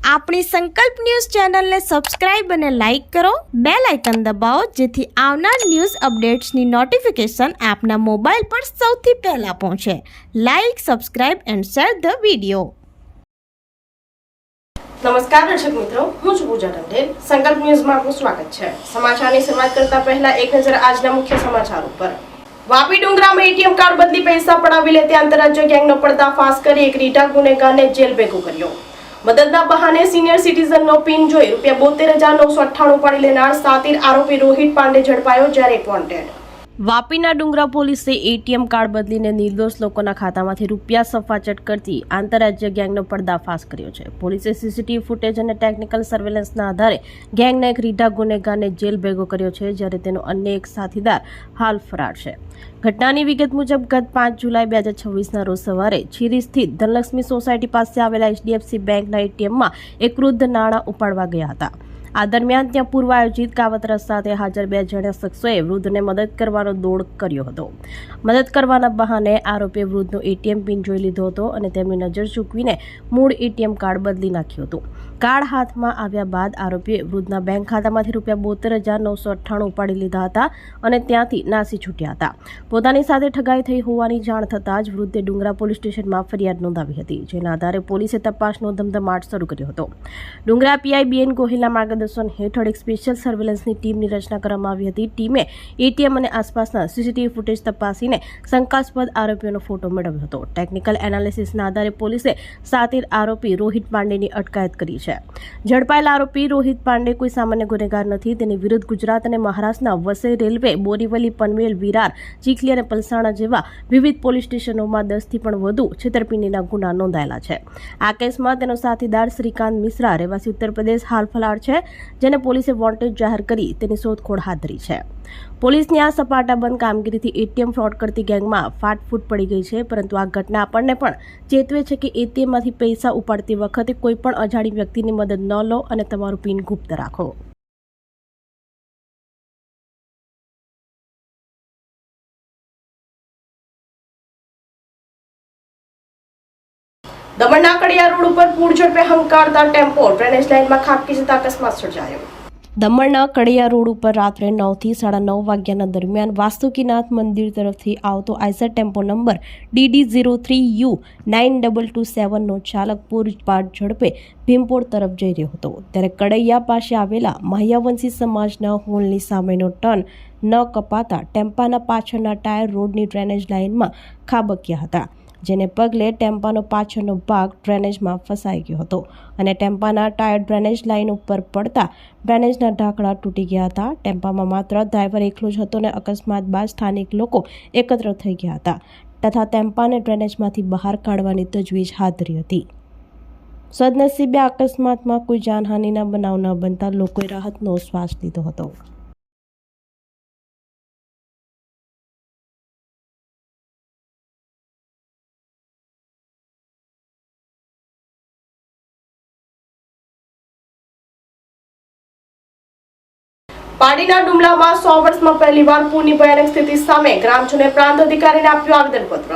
આપણી સંકલ્પ ન્યૂઝ ચેનલને સબસ્ક્રાઇબ અને લાઇક કરો, બેલ આઇકન દબાવો જેથી આવનાર ન્યૂઝ અપડેટ્સની નોટિફિકેશન આપના મોબાઈલ પર સૌથી પહેલા પહોંચે. Like, subscribe and share the video. નમસ્કાર દર્શક મિત્રો, હું છું પૂજા ટંડેલ. સંકલ્પ ન્યૂઝમાં આપનું સ્વાગત છે. સમાચારની શરૂઆત કરતા પહેલા એક નજર આજના મુખ્ય સમાચાર ઉપર. વાપી ડુંગરામાં એટીએમ કાર્ડ બદલી પૈસા પડાવી લેતી આંતરરાજ્ય ગેંગનો પર્દાફાશ કરી એક રીઢા ગુનેગારને જેલ ભેગો કર્યો. મદદના બહાને સિનિયર સિટીઝનનો પિન જોઈ ₹72,998 પાડી લેનાર સાતીર આરોપી રોહિત પાંડે ઝડપાયો, જ્યારે વોન્ટેડ. વાપીના ડુંગરા પોલીસે એટીએમ કાર્ડ બદલીને નિર્દોષ લોકોના ખાતામાંથી રૂપિયા સફાચટ કરતી આંતરરાજ્ય ગેંગનો પર્દાફાશ કર્યો છે. પોલીસે સીસીટીવી ફૂટેજ અને ટેકનિકલ સર્વેલન્સના આધારે ગેંગના એક રીઢા ગુનેગારને જેલ ભેગો કર્યો છે, જ્યારે તેનો અન્ય એક સાથીદાર હાલ ફરાર છે. ઘટનાની વિગત મુજબ ગત 5 જુલાઈ 2026ના રોજ સવારે છીરી સ્થિત ધનલક્ષ્મી સોસાયટી પાસે આવેલા HDFC બેંકના એટીએમમાં એક વૃદ્ધ નાણાં ઉપાડવા ગયા હતા. આ દરમિયાન ત્યાં પૂર્વ આયોજિત કાવતરા સાથે હાજર 2 જણા શખ્સોએ વૃદ્ધને મદદ કરવાનો દોડ કર્યો હતો. મદદ કરવાના બહાને આરોપીએ વૃદ્ધનો એટીએમ પિન જોઈ લીધો હતો અને તેમની નજર ચૂકવીને મૂળ એટીએમ કાર્ડ બદલી નાખ્યું હતું. કાર્ડ હાથમાં આવ્યા બાદ આરોપીએ વૃદ્ધના બેંક ખાતામાંથી ₹72,998 ઉપાડી લીધા હતા અને ત્યાંથી નાસી છૂટ્યા હતા. પોતાની સાથે ઠગાઈ થઈ હોવાની જાણ થતાં જ વૃદ્ધે ડુંગરા પોલીસ સ્ટેશનમાં ફરિયાદ નોંધાવી હતી, જેના આધારે પોલીસે તપાસનો ધમધમાટ શરૂ કર્યો હતો. ડુંગરા પીઆઈ BN ગોહિલના માર્ગદર્શન હેઠળ એક સ્પેશિયલ સર્વેલન્સની ટીમની રચના કરવામાં આવી હતી. ટીમે એટીએમ અને આસપાસના સીસીટીવી ફૂટેજ તપાસીને શંકાસ્પદ આરોપીઓનો ફોટો મેળવ્યો હતો. ટેકનિકલ એનાલિસિસના આધારે પોલીસે સાતીર આરોપી રોહિત પાંડેની અટકાયત કરી છે. ઝડપાયેલા આરોપી રોહિત પાંડે કોઈ સામાન્ય ગુનેગાર નથી. તેની વિરુદ્ધ ગુજરાત અને મહારાષ્ટ્રના વસઈ રેલવે, બોરીવલી, પનવેલ, વિરાર, ચીખલી અને પલસાણા જેવા વિવિધ પોલીસ સ્ટેશનોમાં 10થી પણ વધુ છેતરપિંડીના ગુના નોંધાયેલા છે. આ કેસમાં તેનો સાથીદાર શ્રીકાંત મિશ્રા, રહેવાસી ઉત્તર પ્રદેશ, હાલ ફરાર છે, જેને પોલીસે વોન્ટેડ જાહેર કરી તેની શોધખોળ હાથ ધરી છે. પોલીસની આ સપાટાબંધ કામગીરીથી એટીએમ ફ્રોડ કરતી ગેંગમાં ફાટફૂટ પડી ગઈ છે, પરંતુ આ ઘટના આપણને પણ ચેતવે છે કે એટીએમમાંથી પૈસા ઉપાડતી વખતે કોઈ પણ અજાણી વ્યક્તિની મદદ ન લો અને તમારું પિન ગુપ્ત રાખો. દમણના કડિયા રોડ ઉપર પૂર ઝડપે હંકારતા ટેમ્પો ડ્રેનેજ લાઇનમાં ખાબકી જતા અકસ્માત સર્જાયો. દમણના કડિયા રોડ ઉપર રાત્રે 9 થી 9:30 વાગ્યાના દરમિયાન વાસુકીનાથ મંદિર તરફથી આવતો આઈસર ટેમ્પો નંબર DD03U9227 નો ચાલક પૂરપાટ ઝડપે ભીમપોર તરફ જઈ રહ્યો હતો. ત્યારે કડૈયા પાસે આવેલા મહ્યાવંશી સમાજના હોલની સામેનો ટર્ન ન કપાતા ટેમ્પાના પાછળના ટાયર રોડની ડ્રેનેજ લાઇનમાં ખાબક્યા હતા, જેને પગલે ટેમ્પાનો પાછળનો ભાગ ડ્રેનેજમાં ફસાઈ ગયો હતો અને ટેમ્પાના ટાયર ડ્રેનેજ લાઇન ઉપર પડતા ડ્રેનેજના ઢાંકણા તૂટી ગયા હતા. ટેમ્પામાં માત્ર ડ્રાઈવર એકલો જ હતો અને અકસ્માત બાદ સ્થાનિક લોકો એકત્ર થઈ ગયા હતા તથા ટેમ્પાને ડ્રેનેજમાંથી બહાર કાઢવાની તજવીજ હાથ ધરી હતી. સદનસીબે અકસ્માતમાં કોઈ જાનહાનિના બનાવ ન બનતા લોકોએ રાહતનો શ્વાસ લીધો હતો. પાડીના ડુમલામાં 100 વર્ષમાં પહેલીવાર પૂરની ભયાનક સ્થિતિ સામે ગ્રામજનોએ પ્રાંત અધિકારીને આપ્યું આવેદનપત્ર.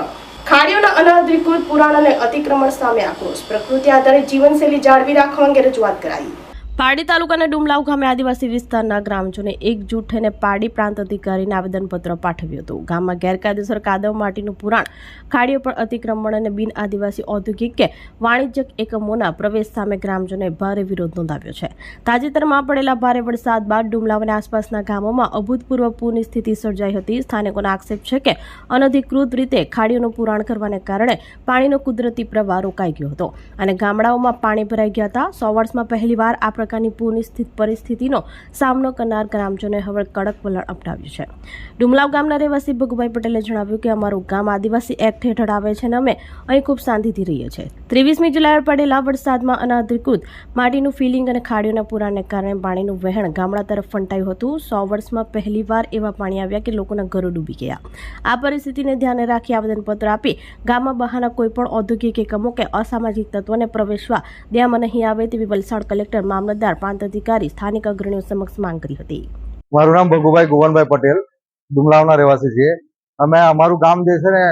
ખાડીઓના અનધિકૃત પુરાણ અને અતિક્રમણ સામે આક્રોશ. પ્રકૃતિ આધારિત જીવનશૈલી જાળવી રાખવા અંગે રજૂઆત કરાઈ. પાડી તાલુકાના ડુમલાવ ગામે આદિવાસી વિસ્તારના ગ્રામજનોએ એકજૂટ થઈને પાડી પ્રાંત અધિકારીને આવેદનપત્ર પાઠવ્યું હતું. ગામમાં ગેરકાયદેસર કાદવ માટીનું પુરાણ, ખાડીઓ પર અતિક્રમણ અને બિન આદિવાસી ઔદ્યોગિક કે વાણિજ્યક એકમોના પ્રવેશ સામે ગ્રામજનોએ ભારે વિરોધ નોંધાવ્યો છે. તાજેતરમાં પડેલા ભારે વરસાદ બાદ ડુમલાવ અને આસપાસના ગામોમાં અભૂતપૂર્વ પૂરની સ્થિતિ સર્જાઈ હતી. સ્થાનિકોનો આક્ષેપ છે કે અનધિકૃત રીતે ખાડીઓનું પુરાણ કરવાને કારણે પાણીનો કુદરતી પ્રવાહ રોકાઈ ગયો હતો અને ગામડાઓમાં પાણી ભરાઈ ગયા હતા. 100 વર્ષમાં પહેલીવાર આ પ્રકારની પૂરની પરિસ્થિતિનો સામનો કરનાર ગ્રામજનોએ હવે કડક વલણ અપનાવ્યું છે. ડુમલાવ ગામના રહેવાસી ભગુભાઈ પટેલે જણાવ્યું કે અમારું ગામ આદિવાસી એક્ટ હેઠળ આવે છે અને અમે અહીં ખૂબ શાંતિથી રહીએ છીએ. 23મી જુલાઈએ પડેલા વરસાદમાં અનધિકૃત માટીનું ફિલિંગ અને ખાડીઓના પુરાણને કારણે પાણીનું વહેણ ગામડા તરફ ફંટાયું હતું. 100 વર્ષમાં પહેલીવાર એવા પાણી આવ્યા કે લોકોના ઘરો ડૂબી ગયા. આ પરિસ્થિતિને ધ્યાને રાખી આવેદનપત્ર આપી ગામમાં બહારના કોઈ પણ ઔદ્યોગિક એકમો કે અસામાજિક તત્વોને પ્રવેશવા દેવામાં નહીં આવે તેવી વલસાડ કલેક્ટર, મામલતદાર, પ્રાંત અધિકારી, સ્થાનિક અગ્રણીઓ સમક્ષ માંગ કરી હતી. મારું નામ ભગુભાઈ ગોવનભાઈ પટેલ, ડુમલાવના રહેવાસી છીએ. અમે અમારું ગામ જે છે ને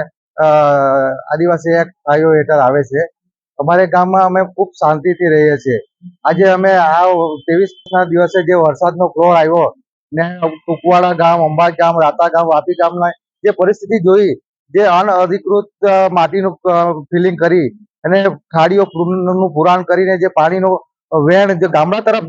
આદિવાસી એક્ટ હેઠળ આવે છે અમારે ગામમાં અમે ખૂબ શાંતિથી રહીએ છીએ. આજે અમે આ 23ના દિવસે જે વરસાદનો ફ્લોર આવ્યો ને કુકવાડા ગામ, અંબાજ ગામ, રાતા ગામ, વાપી ગામના જે પરિસ્થિતિ જોઈ, જે અનઅધિકૃત માટીનું ફિલિંગ કરી અને ખાડીઓનું પુરાણ કરીને જે પાણીનો વેણ જે ગામડા તરફ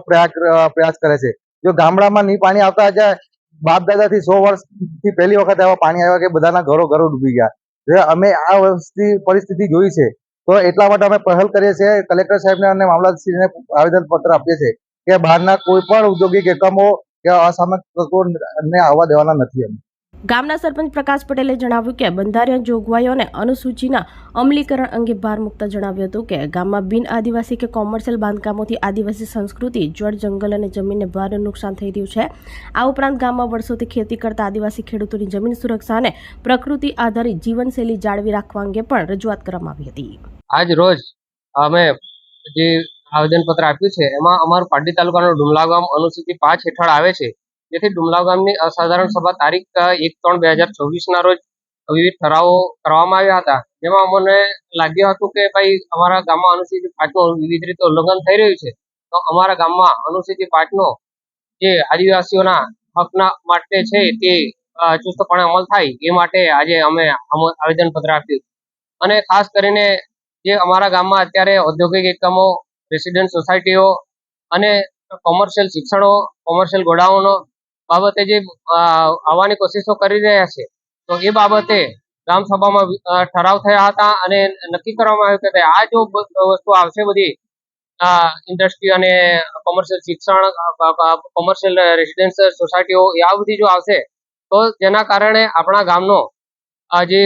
પ્રયાસ કરે છે. જો ગામડામાં નહીં પાણી આવતા જાય, બાપ દાદાથી 100 વર્ષથી પહેલી વખત એવા પાણી આવ્યા કે બધાના ઘરો ડૂબી ગયા. જે અમે આ પરિસ્થિતિ જોઈ છે, તો એટલા માટે અમે પહેલ કરીએ છીએ, કલેક્ટર સાહેબને અને મામલતદારશ્રીને આવેદન પત્ર આપીએ છીએ કે બહારના કોઈ પણ ઔદ્યોગિક એકમો કે અસામાજિક તત્વોને આવવા દેવાના નથી. અમે ગામના સરપંચ પ્રકાશ પટેલે જણાવ્યું કે બંધારણીય જોગવાઈઓ અને અનુસૂચિના અમલીકરણ અંગે ભાર મૂકતા જણાવ્યું હતું કે ગામમાં બિન આદિવાસી કે કોમર્શિયલ બાંધકામોથી આદિવાસી સંસ્કૃતિ, જળ, જંગલ અને જમીનને ભારે નુકસાન થઈ રહ્યું છે. આ ઉપરાંત ગામમાં વર્ષોથી ખેતી કરતા આદિવાસી ખેડૂતોની જમીન સુરક્ષા અને પ્રકૃતિ આધારિત જીવનશૈલી જાળવી રાખવા અંગે પણ રજૂઆત કરવામાં આવી હતી. આજ રોજ અમે જે આવેદનપત્ર આપ્યું છે એમાં અમારું પાટડી તાલુકાનું ડુમલાવ ગામ અનુસૂચિ 5 હેઠળ આવે છે, જેથી ડુમલાવ ગામની અસાધારણ સભા તારીખ 1/3/2024 રોજ વિવિધ ઠરાવો કરવામાં આવ્યા હતા. જેમાં અમને લાગ્યું હતું કે ભાઈ અમારા ગામમાં અનુસૂચિ 5નું વિવિધ રીતે ઉલ્લંઘન થઈ રહ્યું છે, તો અમારા ગામમાં અનુસૂચિ 5નો જે આદિવાસીઓના હકના માટે છે તે ચુસ્તપણે અમલ થાય એ માટે આજે અમે આવેદનપત્ર આપ્યું. અને ખાસ કરીને જે અમારા ગામમાં અત્યારે ઔદ્યોગિક એકમો, રેસિડેન્ટ સોસાયટીઓ અને કોમર્શિયલ શિક્ષણો, કોમર્શિયલ ગોડાઉનો બાબતે જે આવવાની કોશિશો કરી રહ્યા છે, તો એ બાબતે ગ્રામસભામાં ઠરાવ થયા હતા અને નક્કી કરવામાં આવ્યું કે આ જો વસ્તુ આવશે, બધી ઇન્ડસ્ટ્રી અને કોમર્શિયલ શિક્ષણ, કોમર્શિયલ રેસિડેન્શિયલ સોસાયટીઓ, આ બધી જો આવશે તો જેના કારણે આપણા ગામનો જે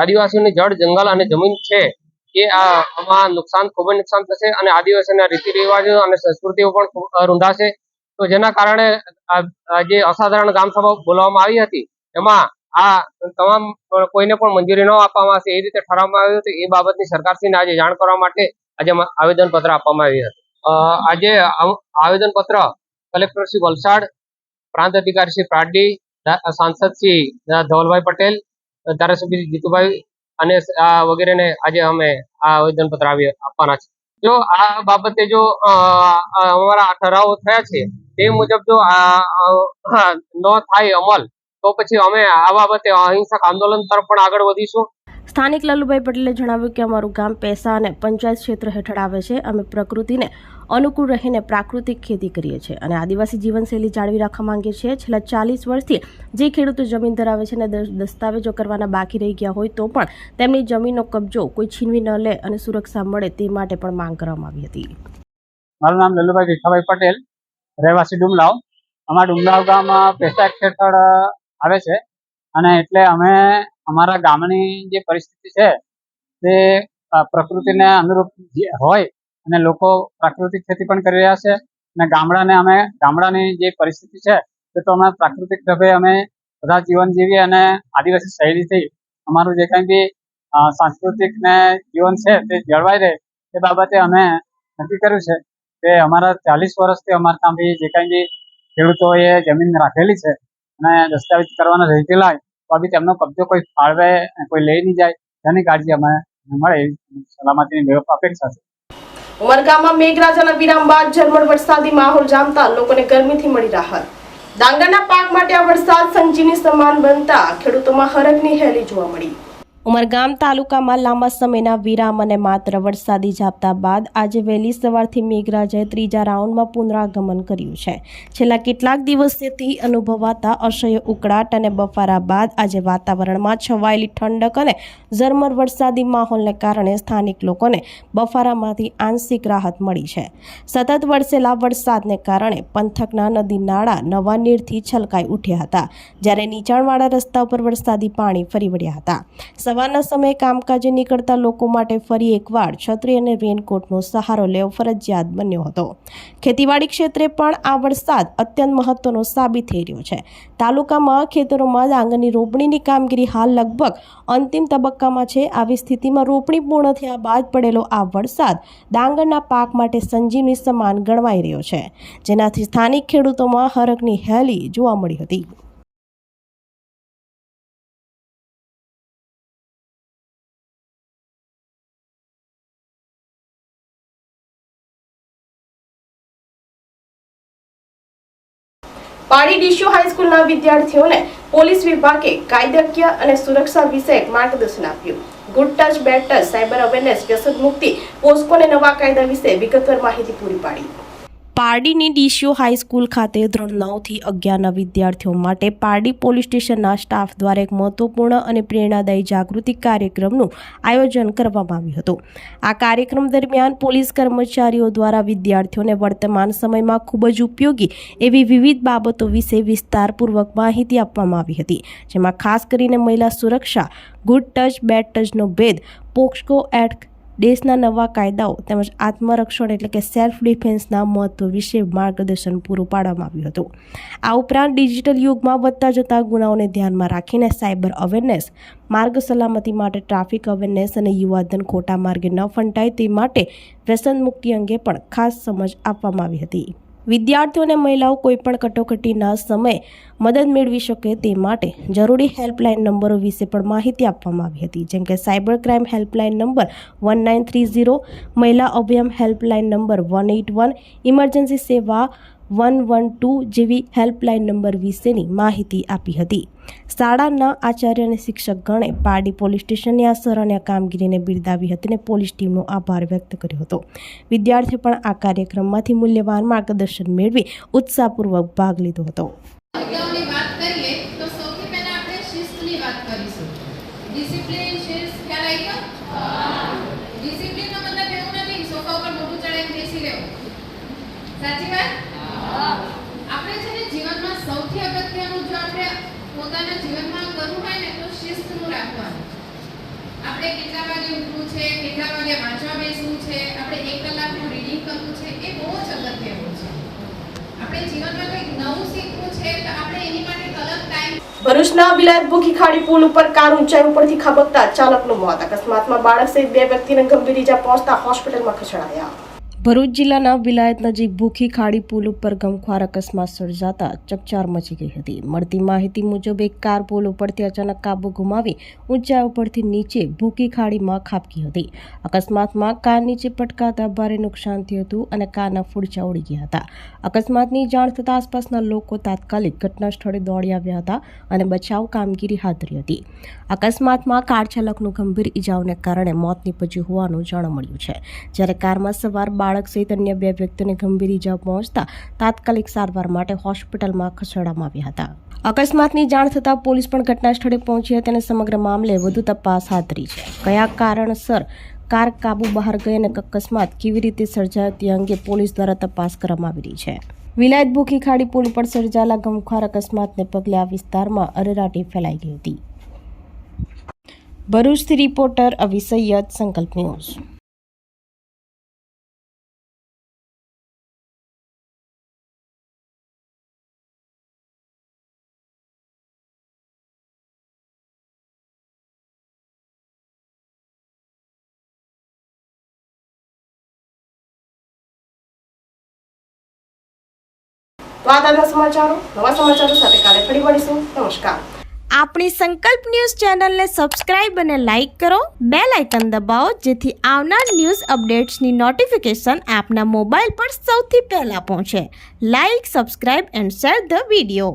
આદિવાસીઓની જળ, જંગલ અને જમીન છે એ આમાં ખૂબ જ નુકસાન થશે અને આદિવાસીના રીતિ રિવાજો અને સંસ્કૃતિઓ પણ રૂંધાશે. તો જેના કારણે જે અસાધારણ ગ્રામસભા બોલાવવામાં આવી હતી એમાં આ તમામ કોઈને પણ મંજૂરી ન આપવામાં આવશે એ રીતે ઠરાવવામાં આવ્યું હતું. એ બાબતની સરકારશ્રીને આજે જાણ કરવા માટે આજે આવેદનપત્ર આપવામાં આવ્યું હતું. આજે આવેદનપત્ર કલેક્ટર શ્રી વલસાડ, પ્રાંત અધિકારી શ્રી પારડી, સાંસદ શ્રી ધવલભાઈ પટેલ, ધારાસભ્ય શ્રી જીતુભાઈ અને વગેરેને આજે અમે આ આવેદનપત્ર આપવાના છે. જો આ બાબતે જો અમારા ઠરાવો થયા છે તે મુજબ જો ન થાય અમલ, તો પછી અમે આ બાબતે અહિંસક આંદોલન તરફ પણ આગળ વધીશું. સ્થાનિક લલ્લુભાઈ પટેલે જણાવ્યું કે અમારું ગામ પૈસા અને પંચાયત ક્ષેત્ર હેઠળ આવે છે. અમે પ્રકૃતિને અનુકૂળ રહીને પ્રાકૃતિક ખેતી કરીએ છીએ અને આદિવાસી જીવનશૈલી જાળવી રાખવા માંગીએ છીએ. છેલ્લા 40 વર્ષથી જે ખેડૂતો જમીન ધરાવે છે અને દસ્તાવેજો કરવાના બાકી રહી ગયા હોય તો પણ તેમની જમીનનો કબજો કોઈ છીનવી ન લે અને સુરક્ષા મળે તે માટે પણ માંગ કરવામાં આવી હતી. મારું નામ લલ્લુભાઈ ભીખાભાઈ પટેલ, રહેવાસી ડુમલાવ. અમારા ડુમલાવ ગામ પૈસા હેઠળ આવે છે અને એટલે અમે અમારા ગામની જે પરિસ્થિતિ છે તે પ્રકૃતિને અનુરૂપ હોય અને લોકો પ્રાકૃતિક ખેતી પણ કરી રહ્યા છે અને ગામડાની જે પરિસ્થિતિ છે તે તો અમે પ્રાકૃતિક ઢબે અમે બધા જીવન જીવીએ અને આદિવાસી શૈલીથી અમારું જે કંઈ બી સાંસ્કૃતિક ને જીવન છે તે જળવાઈ રહે એ બાબતે અમે નક્કી કર્યું છે કે અમારા 40 વર્ષથી અમારા ત્યાં બી જે કંઈ બી ખેડૂતોએ જમીન રાખેલી છે અને દસ્તાવેજ કરવાના રહી ગયેલા તો બી તેમનો કબજો કોઈ ફાળવે, કોઈ લઈ નહીં જાય, તેની કાળજી અમે મળે એવી સલામતીની અપેક્ષા છે. ઉમરગામમાં મેઘરાજાના વિરામ બાદ ઝરમર વરસાદી માહોલ જામતા લોકોને ગરમીથી મળી રાહત. ડાંગરના પાક માટે આ વરસાદ સંજીવની સમાન બનતા ખેડૂતોમાં હરખની હેલી જોવા મળી. ઉમરગામ તાલુકામાં લાંબા સમયના વિરામ અને માત્ર વરસાદી ઝાપટા બાદ આજે વહેલી સવારથી મેઘરાજાએ ત્રીજા રાઉન્ડમાં પુનરાગમન કર્યું છે. છેલ્લા કેટલાક દિવસોથી અનુભવાતા અસહ્ય ઉકળાટ અને બફારા બાદ આજે વાતાવરણમાં છવાયેલી ઠંડક અને ઝરમર વરસાદી માહોલને કારણે સ્થાનિક લોકોને બફારામાંથી આંશિક રાહત મળી છે. સતત વરસેલા વરસાદને કારણે પંથકના નદી નાળા નવા નીરથી છલકાઈ ઉઠ્યા હતા, જ્યારે નીચાણવાળા રસ્તા ઉપર વરસાદી પાણી ફરી વળ્યા હતા. સવારના સમયે કામકાજે નીકળતા લોકો માટે ફરી એકવાર છત્રી અને રેનકોટનો સહારો લેવો ફરજિયાત બન્યો હતો. ખેતીવાડી ક્ષેત્રે પણ આ વરસાદ અત્યંત મહત્વનો સાબિત થઈ રહ્યો છે. તાલુકામાં ખેતરોમાં ડાંગરની રોપણીની કામગીરી હાલ લગભગ અંતિમ તબક્કામાં છે. આવી સ્થિતિમાં રોપણી પૂર્ણ થયા બાદ પડેલો આ વરસાદ ડાંગરના પાક માટે સંજીવની સમાન ગણવાઈ રહ્યો છે, જેનાથી સ્થાનિક ખેડૂતોમાં હરખની હેલી જોવા મળી હતી. પાડી ડીસ્યુ હાઈસ્કૂલના વિદ્યાર્થીઓને પોલીસ વિભાગે કાયદાકીય અને સુરક્ષા વિષયક માર્ગદર્શન આપ્યું. Good touch, bed touch, cyber awareness, વ્યસન મુક્તિ, પોસ્કો અને નવા કાયદા વિશે વિગતવાર માહિતી પૂરી પાડી. પારડીની ડીસ્યુ હાઈસ્કૂલ ખાતે ધોરણ 9 થી 11ના વિદ્યાર્થીઓ માટે પારડી પોલીસ સ્ટેશનના સ્ટાફ દ્વારા એક મહત્વપૂર્ણ અને પ્રેરણાદાયી જાગૃતિ કાર્યક્રમનું આયોજન કરવામાં આવ્યું હતું. આ કાર્યક્રમ દરમિયાન પોલીસ કર્મચારીઓ દ્વારા વિદ્યાર્થીઓને વર્તમાન સમયમાં ખૂબ જ ઉપયોગી એવી વિવિધ બાબતો વિશે વિસ્તારપૂર્વક માહિતી આપવામાં આવી હતી, જેમાં ખાસ કરીને મહિલા સુરક્ષા, ગુડ ટચ, બેડ ટચનો ભેદ, પોક્સો એક્ટ, દેશના નવા કાયદાઓ તેમજ આત્મરક્ષણ એટલે કે સેલ્ફ ડિફેન્સના મહત્વ વિશે માર્ગદર્શન પૂરું પાડવામાં આવ્યું હતું. આ ઉપરાંત ડિજિટલ યુગમાં વધતા જતા ગુનાઓને ધ્યાનમાં રાખીને સાયબર અવેરનેસ, માર્ગ સલામતી માટે ટ્રાફિક અવેરનેસ અને યુવાધન ખોટા માર્ગે ન ફંટાય તે માટે વ્યસન મુક્તિ અંગે પણ ખાસ સમજ આપવામાં આવી હતી. વિદ્યાર્થીઓ અને મહિલાઓ કોઈપણ કટોકટીના સમયે મદદ મેળવી શકે તે માટે જરૂરી હેલ્પલાઇન નંબરો વિશે પણ માહિતી આપવામાં આવી હતી, જેમ કે સાયબર ક્રાઇમ હેલ્પલાઇન નંબર 1930, મહિલા અભયમ હેલ્પલાઇન નંબર 181, ઇમરજન્સી સેવા 112 જેવી હેલ્પલાઇન નંબર વિશેની માહિતી આપી હતી. શાળાના આચાર્ય અને શિક્ષકગણે પારડી પોલીસ સ્ટેશનની આ સરાહનીય કામગીરીને બિરદાવી હતી અને પોલીસ ટીમનો આભાર વ્યક્ત કર્યો હતો. વિદ્યાર્થીઓ પણ આ કાર્યક્રમમાંથી મૂલ્યવાન માર્ગદર્શન મેળવી ઉત્સાહપૂર્વક ભાગ લીધો હતો. જગ્યાઓની વાત કરીએ તો સૌથી પહેલા આપણે શિસ્તની વાત કરીશું. ડિસિપ્લિન, શિસ્ત ખ્યાલ આવી ગયો? ડિસિપ્લિનનો મતલબ એવું નથી સોફા ઉપર મોઢું ચડાવીને બેસી રહેવું. સાચી વાત? આપણે છે ને જીવનમાં સૌથી અગત્યનું જો આપણે પોતાના જીવનમાં કરવું હોય ને તો શિસ્તનું રાખવાનું. આપણે કેટલા વાગે ઉઠવું છે, કેટલા વાગે વાંચવા બેસવું છે, આપણે 1 કલાકનું રીડિંગ કરવું છે, એ બહુ જ અગત્યનું છે. આપણે જીવનમાં કંઈક નવું શીખવું છે તો આપણે એની માટે એક અલગ ટાઈમ. ભરૂચના વિલાયત ભૂખી ખાડી પુલ ઉપર કાર ઊંચાઈ ઉપરથી ખાબકતા ચાલકનું મોત. અકસ્માતમાં બાળક સહિત 2 વ્યક્તિને ગંભીર ઈજા પહોંચતા હોસ્પિટલમાં ખસેડાયા. ભરૂચ જિલ્લાના વિલાયત નજીક ભૂખી ખાડી પુલ ઉપર ગમખ્વાર અકસ્માત સર્જાતા ચકચાર મચી ગઈ હતી. મળતી માહિતી મુજબ એક કાર પુલ ઉપરથી અચાનક કાબુ ગુમાવી ઊંચાઈ ઉપરથી નીચે ભૂખી ખાડીમાં ખાબકી હતી. અકસ્માતમાં કાર નીચે પટકાતા ભારે નુકસાન થયું હતું અને કારના ફૂડચા ઉડી ગયા હતા. અકસ્માતની જાણ થતાં આસપાસના લોકો તાત્કાલિક ઘટના સ્થળે દોડી આવ્યા હતા અને બચાવ કામગીરી હાથ ધરી હતી. અકસ્માતમાં કાર ચાલકનું ગંભીર ઈજાઓને કારણે મોત નીપજ્યું હોવાનું જાણવા મળ્યું છે, જ્યારે કારમાં સવાર બાળક સહિત અન્ય 2 વ્યક્તિઓને ગંભીર ઈજા પહોંચતા તાત્કાલિક સારવાર માટે હોસ્પિટલમાં ખસેડવામાં આવ્યા હતા. અકસ્માતની જાણ થતાં પોલીસ પણ ઘટના સ્થળે પહોંચી હતી અને સમગ્ર મામલે વધુ તપાસ હાથ ધરી છે. કયા કારણસર કાર કાબુ બહાર ગઈ અને અકસ્માત કેવી રીતે સર્જાયો તે અંગે પોલીસ દ્વારા તપાસ કરવામાં આવી રહી છે. વિલાયત ભૂખી ખાડી પુલ પર સર્જાયેલા ગમખ્વાર અકસ્માતને પગલે આ વિસ્તારમાં અરેરાટી ફેલાઈ ગઈ હતી. ભરૂચથી રિપોર્ટર અવી સૈયદ, સંકલ્પ ન્યૂઝ. તો આ તાજા સમાચારો, નવા સમાચારો સાથે કાલે ફરી મળીશું. નમસ્કાર. આપણી સંકલ્પ ન્યૂઝ ચેનલને સબસ્ક્રાઇબ અને લાઇક કરો, બેલ આઇકન દબાવો જેથી આવનાર ન્યૂઝ અપડેટ્સની નોટિફિકેશન આપના મોબાઈલ પર સૌથી પહેલા પહોંચે. Like, subscribe and share the video.